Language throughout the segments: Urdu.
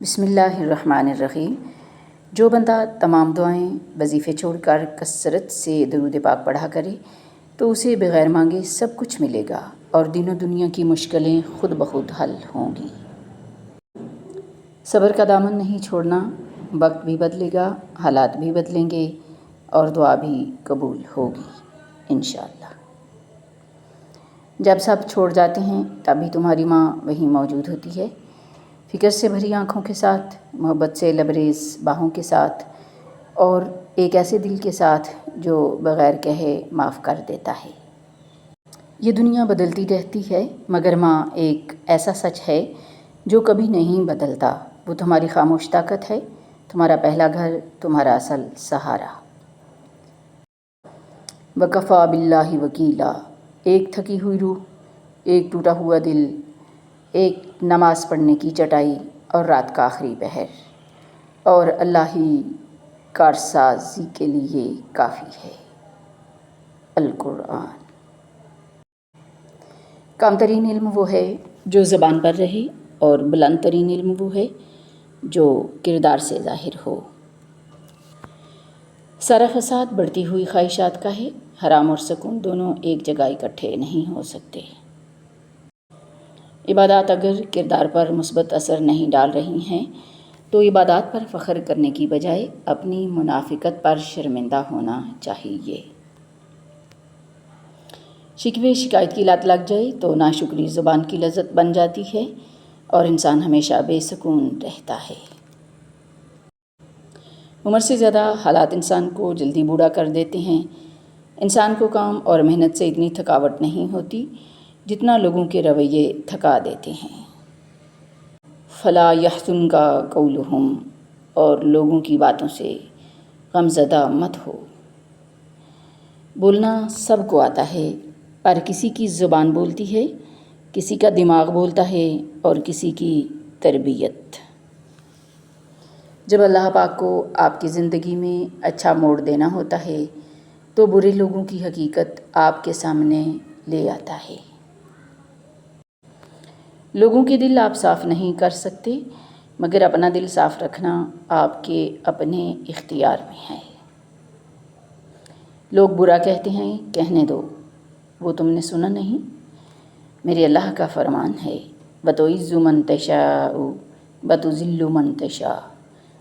بسم اللہ الرحمن الرحیم۔ جو بندہ تمام دعائیں وظیفے چھوڑ کر کثرت سے درود پاک پڑھا کرے تو اسے بغیر مانگے سب کچھ ملے گا اور دین و دنیا کی مشکلیں خود بخود حل ہوں گی۔ صبر کا دامن نہیں چھوڑنا، وقت بھی بدلے گا، حالات بھی بدلیں گے اور دعا بھی قبول ہوگی انشاءاللہ۔ جب سب چھوڑ جاتے ہیں تب بھی تمہاری ماں وہیں موجود ہوتی ہے، فکر سے بھری آنکھوں کے ساتھ، محبت سے لبریز باہوں کے ساتھ اور ایک ایسے دل کے ساتھ جو بغیر کہے معاف کر دیتا ہے۔ یہ دنیا بدلتی رہتی ہے مگر ماں ایک ایسا سچ ہے جو کبھی نہیں بدلتا۔ وہ تمہاری خاموش طاقت ہے، تمہارا پہلا گھر، تمہارا اصل سہارا۔ وکفیٰ باللہ وکیلا۔ ایک تھکی ہوئی روح، ایک ٹوٹا ہوا دل، ایک نماز پڑھنے کی چٹائی اور رات کا آخری پہر، اور اللہ ہی کارسازی کے لیے کافی ہے۔ القرآن۔ کم ترین علم وہ ہے جو زبان پر رہے اور بلند ترین علم وہ ہے جو کردار سے ظاہر ہو۔ سارا فساد بڑھتی ہوئی خواہشات کا ہے، حرام اور سکون دونوں ایک جگہ اکٹھے نہیں ہو سکتے۔ عبادات اگر کردار پر مثبت اثر نہیں ڈال رہی ہیں تو عبادات پر فخر کرنے کی بجائے اپنی منافقت پر شرمندہ ہونا چاہیے۔ شکوے شکایت کی لت لگ جائے تو ناشکری زبان کی لذت بن جاتی ہے اور انسان ہمیشہ بے سکون رہتا ہے۔ عمر سے زیادہ حالات انسان کو جلدی بوڑھا کر دیتے ہیں۔ انسان کو کام اور محنت سے اتنی تھکاوٹ نہیں ہوتی جتنا لوگوں کے رویے تھکا دیتے ہیں۔ فلا یحزنک قولہم، اور لوگوں کی باتوں سے غمزدہ مت ہو۔ بولنا سب کو آتا ہے پر کسی کی زبان بولتی ہے، کسی کا دماغ بولتا ہے اور کسی کی تربیت۔ جب اللہ پاک کو آپ کی زندگی میں اچھا موڑ دینا ہوتا ہے تو برے لوگوں کی حقیقت آپ کے سامنے لے آتا ہے۔ لوگوں کے دل آپ صاف نہیں کر سکتے مگر اپنا دل صاف رکھنا آپ کے اپنے اختیار میں ہے۔ لوگ برا کہتے ہیں، کہنے دو، وہ تم نے سنا نہیں؟ میرے اللہ کا فرمان ہے، وَتُعِزُّ مَن تَشَاءُ وَتُذِلُّ مَن تَشَاءُ۔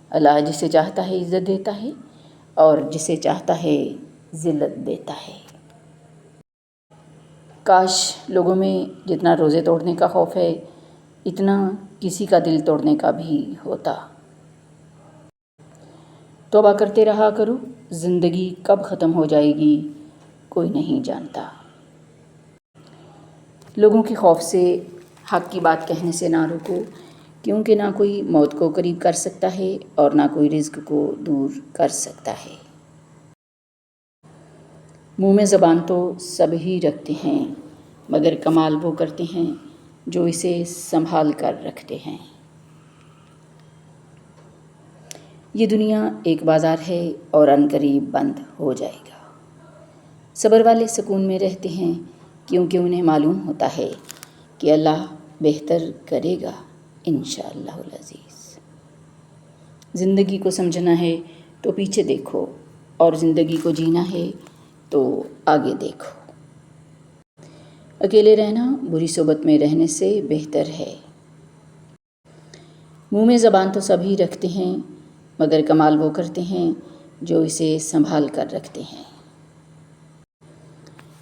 اللہ جسے چاہتا ہے عزت دیتا ہے اور جسے چاہتا ہے ذلت دیتا ہے۔ کاش لوگوں میں جتنا روزے توڑنے کا خوف ہے اتنا کسی کا دل توڑنے کا بھی ہوتا۔ توبہ کرتے رہا کرو، زندگی کب ختم ہو جائے گی کوئی نہیں جانتا۔ لوگوں کے خوف سے حق کی بات کہنے سے نہ رکو، کیونکہ نہ کوئی موت کو قریب کر سکتا ہے اور نہ کوئی رزق کو دور کر سکتا ہے۔ منہ میں زبان تو سب ہی رکھتے ہیں مگر کمال وہ کرتے ہیں جو اسے سنبھال کر رکھتے ہیں۔ یہ دنیا ایک بازار ہے اور عنقریب بند ہو جائے گا۔ صبر والے سکون میں رہتے ہیں کیونکہ انہیں معلوم ہوتا ہے کہ اللہ بہتر کرے گا انشاءاللہ العزیز۔ زندگی کو سمجھنا ہے تو پیچھے دیکھو اور زندگی کو جینا ہے تو آگے دیکھو۔ اکیلے رہنا بری صحبت میں رہنے سے بہتر ہے۔ منہ میں زبان تو سبھی رکھتے ہیں مگر کمال وہ کرتے ہیں جو اسے سنبھال کر رکھتے ہیں۔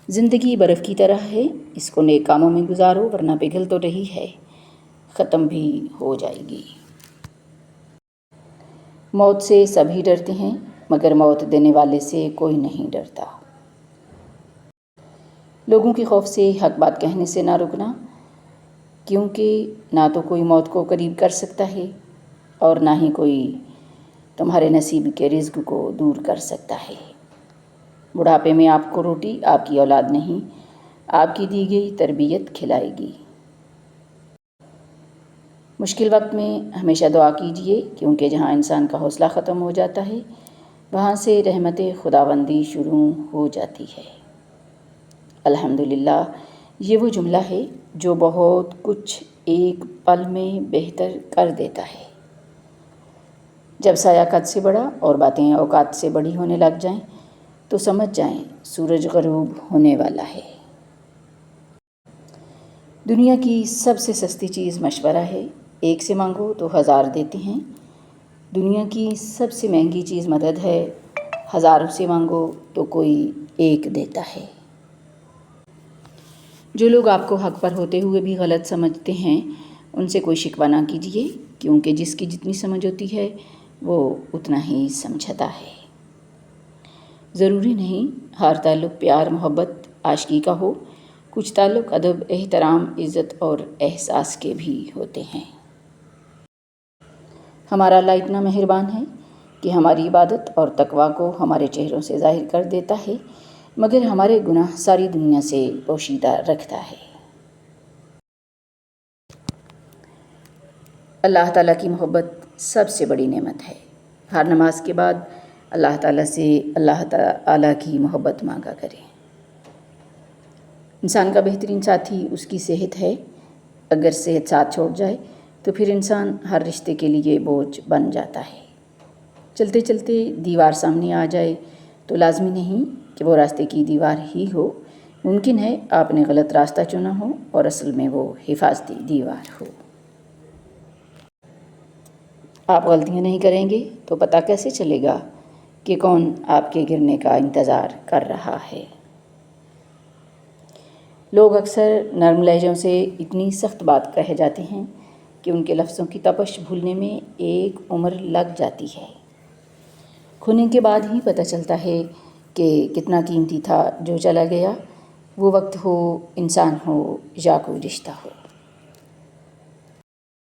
زندگی برف کی طرح ہے، اس کو نیک کاموں میں گزارو ورنہ پگھل تو رہی ہے، ختم بھی ہو جائے گی۔ موت سے سبھی ڈرتے ہیں مگر موت دینے والے سے کوئی نہیں ڈرتا۔ لوگوں کے خوف سے حق بات کہنے سے نہ رکنا، کیونکہ نہ تو کوئی موت کو قریب کر سکتا ہے اور نہ ہی کوئی تمہارے نصیب کے رزق کو دور کر سکتا ہے۔ بڑھاپے میں آپ کو روٹی آپ کی اولاد نہیں، آپ کی دی گئی تربیت کھلائے گی۔ مشکل وقت میں ہمیشہ دعا کیجیے کیونکہ جہاں انسان کا حوصلہ ختم ہو جاتا ہے وہاں سے رحمت خداوندی شروع ہو جاتی ہے۔ الحمدللہ، یہ وہ جملہ ہے جو بہت کچھ ایک پل میں بہتر کر دیتا ہے۔ جب سایہ قد سے بڑا اور باتیں اوقات سے بڑی ہونے لگ جائیں تو سمجھ جائیں سورج غروب ہونے والا ہے۔ دنیا کی سب سے سستی چیز مشورہ ہے، ایک سے مانگو تو 1000 دیتے ہیں۔ دنیا کی سب سے مہنگی چیز مدد ہے، 1000 سے مانگو تو کوئی ایک دیتا ہے۔ جو لوگ آپ کو حق پر ہوتے ہوئے بھی غلط سمجھتے ہیں ان سے کوئی شکوہ نہ کیجیے، کیونکہ جس کی جتنی سمجھ ہوتی ہے وہ اتنا ہی سمجھتا ہے۔ ضروری نہیں ہر تعلق پیار محبت عاشقی کا ہو، کچھ تعلق ادب احترام عزت اور احساس کے بھی ہوتے ہیں۔ ہمارا اللہ اتنا مہربان ہے کہ ہماری عبادت اور تقویٰ کو ہمارے چہروں سے ظاہر کر دیتا ہے، مگر ہمارے گناہ ساری دنیا سے پوشیدہ رکھتا ہے۔ اللہ تعالیٰ کی محبت سب سے بڑی نعمت ہے۔ ہر نماز کے بعد اللہ تعالیٰ سے اللہ تعالیٰ کی محبت مانگا کریں۔ انسان کا بہترین ساتھی اس کی صحت ہے، اگر صحت ساتھ چھوڑ جائے تو پھر انسان ہر رشتے کے لیے بوجھ بن جاتا ہے۔ چلتے چلتے دیوار سامنے آ جائے تو لازمی نہیں کہ وہ راستے کی دیوار ہی ہو، ممکن ہے آپ نے غلط راستہ چنا ہو اور اصل میں وہ حفاظتی دیوار ہو۔ آپ غلطیاں نہیں کریں گے تو پتہ کیسے چلے گا کہ کون آپ کے گرنے کا انتظار کر رہا ہے۔ لوگ اکثر نرم لہجوں سے اتنی سخت بات کہے جاتے ہیں کہ ان کے لفظوں کی تپش بھولنے میں ایک عمر لگ جاتی ہے۔ کھونے کے بعد ہی پتہ چلتا ہے کہ کتنا قیمتی تھا جو چلا گیا، وہ وقت ہو، انسان ہو یا کوئی رشتہ ہو۔